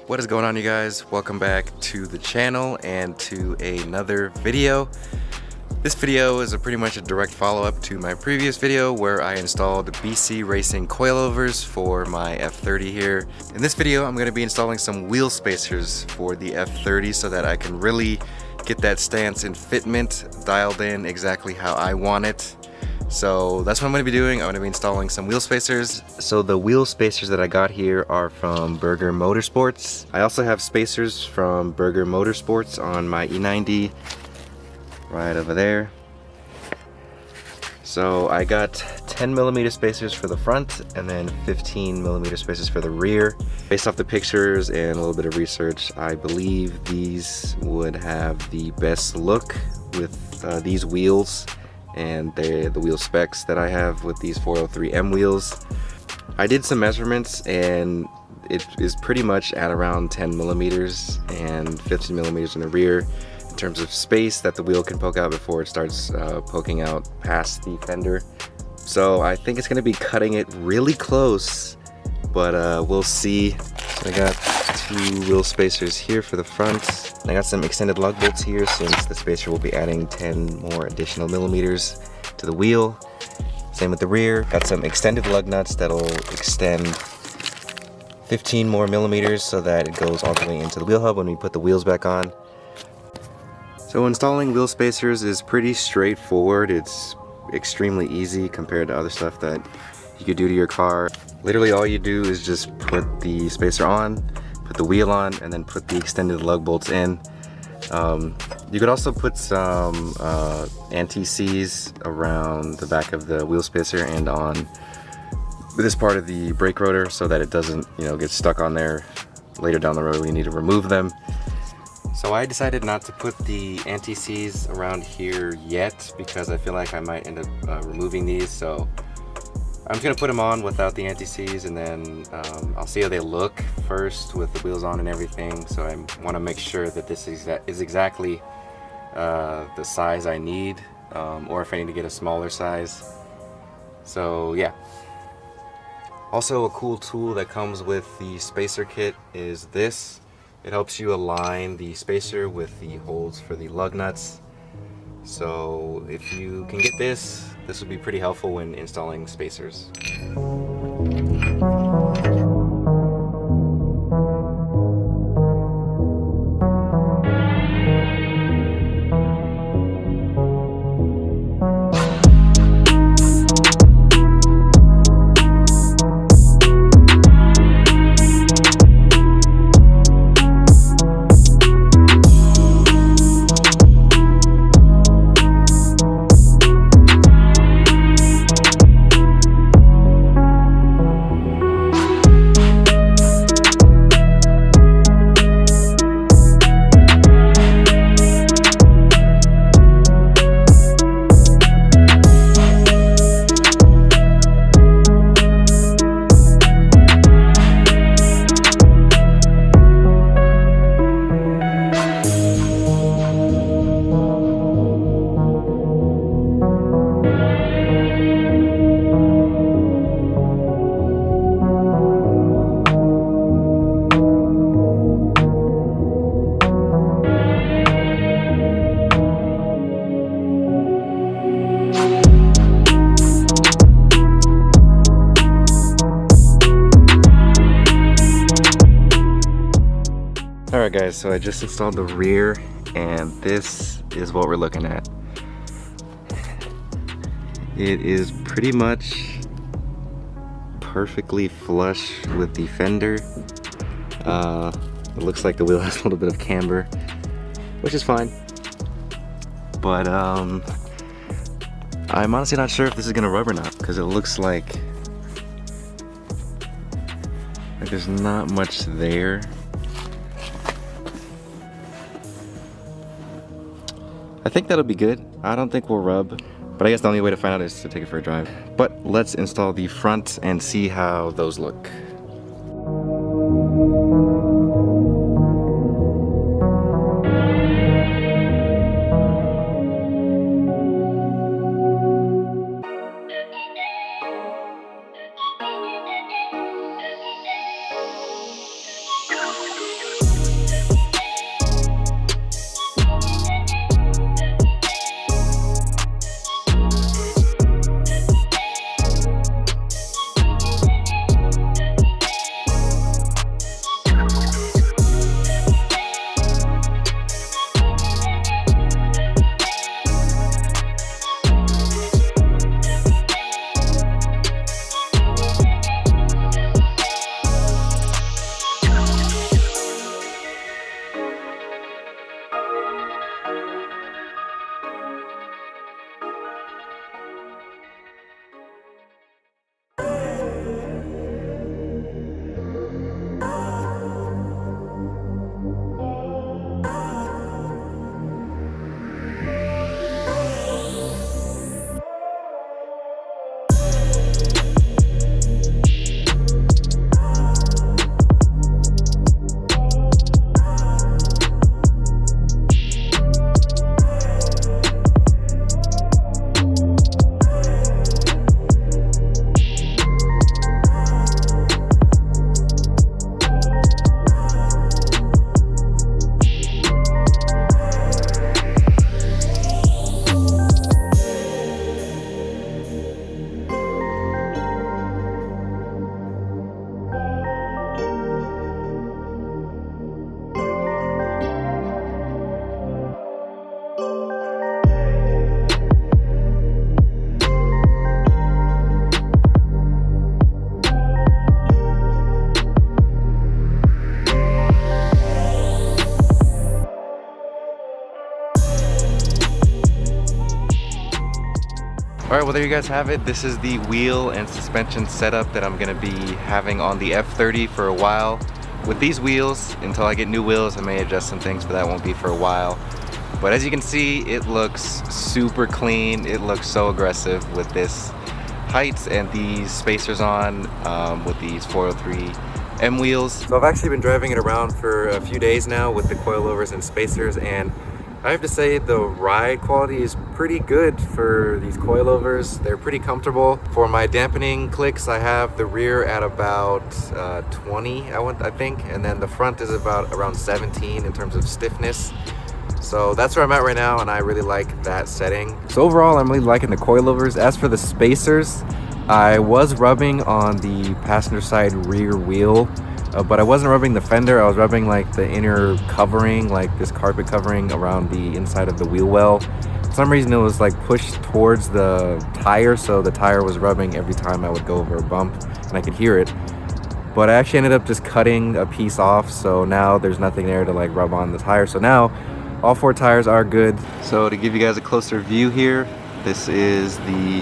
What is going on, you guys? Welcome back to the channel and to another video. This video is pretty much a direct follow-up to my previous video where I installed BC Racing coilovers for my F30 here. In this video, I'm going to be installing some wheel spacers for the F30 so that I can really get that stance and fitment dialed in exactly how I want it. So that's what I'm going to be doing. I'm going to be installing some wheel spacers. So the wheel spacers that I got here are from Berger Motorsports. I also have spacers from Berger Motorsports on my E90 right over there. So I got 10mm spacers for the front and then 15mm spacers for the rear. Based off the pictures and a little bit of research, I believe these would have the best look with these wheels and the wheel specs that I have with these 403M wheels. I did some measurements and it is pretty much at around 10mm and 15mm in the rear in terms of space that the wheel can poke out before it starts poking out past the fender. So I think it's gonna be cutting it really close, but we'll see. So I got two wheel spacers here for the front. I got some extended lug bolts here since the spacer will be adding 10 more additional millimeters to the wheel. Same with the rear. Got some extended lug nuts that'll extend 15 more millimeters so that it goes all the way into the wheel hub when we put the wheels back on. So installing wheel spacers is pretty straightforward. It's extremely easy compared to other stuff that you could do to your car. Literally all you do is just put the spacer on, put the wheel on, and then put the extended lug bolts in. You could also put some anti-seize around the back of the wheel spacer and on this part of the brake rotor so that it doesn't, get stuck on there later down the road when you need to remove them. So I decided not to put the anti-seize around here yet because I feel like I might end up removing these. So I'm just gonna put them on without the anti-seize, and then I'll see how they look first with the wheels on and everything. So I want to make sure that this is exactly the size I need, or if I need to get a smaller size. So yeah. Also, a cool tool that comes with the spacer kit is this. It helps you align the spacer with the holes for the lug nuts. So if you can get this would be pretty helpful when installing spacers. Alright guys, so I just installed the rear and this is what we're looking at. It is pretty much perfectly flush with the fender. It looks like the wheel has a little bit of camber, which is fine. But I'm honestly not sure if this is gonna rub or not because it looks like there's not much there. I think that'll be good. I don't think we'll rub, but I guess the only way to find out is to take it for a drive. But let's install the front and see how those look. Alright, well there you guys have it. This is the wheel and suspension setup that I'm gonna be having on the F30 for a while. With these wheels, until I get new wheels, I may adjust some things, but that won't be for a while. But as you can see, it looks super clean. It looks so aggressive with this height and these spacers on with these 403 M wheels. So I've actually been driving it around for a few days now with the coilovers and spacers, and I have to say the ride quality is pretty good for these coilovers. They're pretty comfortable. For my dampening clicks, I have the rear at about 20, I think, and then the front is about around 17 in terms of stiffness. So that's where I'm at right now, and I really like that setting. So overall, I'm really liking the coilovers. As for the spacers, I was rubbing on the passenger side rear wheel, but I wasn't rubbing the fender. I was rubbing like the inner covering, like this carpet covering around the inside of the wheel well. For some reason it was like pushed towards the tire, so the tire was rubbing every time I would go over a bump, and I could hear it. But I actually ended up just cutting a piece off, so now there's nothing there to like rub on the tire. So now all 4 tires are good. So to give you guys a closer view here, this is the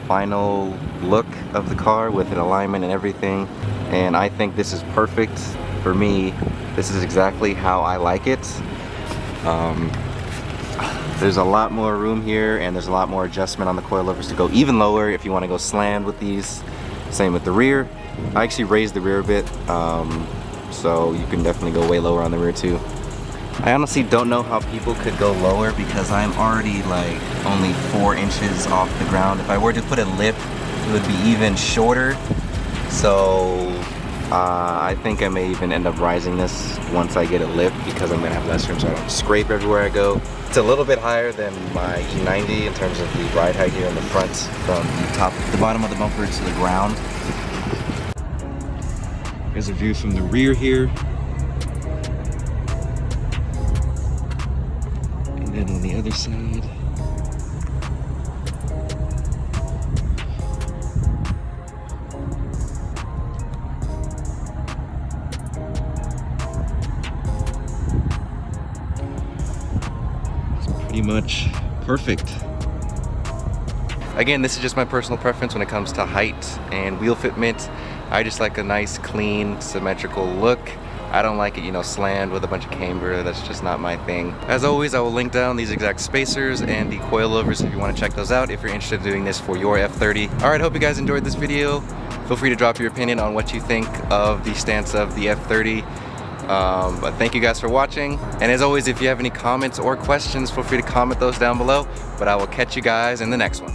final look of the car with an alignment and everything, and I think this is perfect for me. This is exactly how I like it. There's a lot more room here, and there's a lot more adjustment on the coilovers to go even lower if you want to go slammed with these. Same with the rear. I actually raised the rear a bit, so you can definitely go way lower on the rear too. I honestly don't know how people could go lower because I'm already like only 4 inches off the ground. If I were to put a lip, it would be even shorter. So I think I may even end up rising this once I get a lip because I'm gonna have less room so I don't scrape everywhere I go. It's a little bit higher than my E90 in terms of the ride height here in the front, from the bottom of the bumper to the ground. Here's a view from the rear here. And on the other side, it's pretty much perfect. Again, this is just my personal preference when it comes to height and wheel fitment. I just like a nice, clean, symmetrical look. I don't like it, you know, slammed with a bunch of camber. That's just not my thing. As always, I will link down these exact spacers and the coilovers if you want to check those out if you're interested in doing this for your F30. Alright, hope you guys enjoyed this video. Feel free to drop your opinion on what you think of the stance of the F30. But thank you guys for watching. And as always, if you have any comments or questions, feel free to comment those down below. But I will catch you guys in the next one.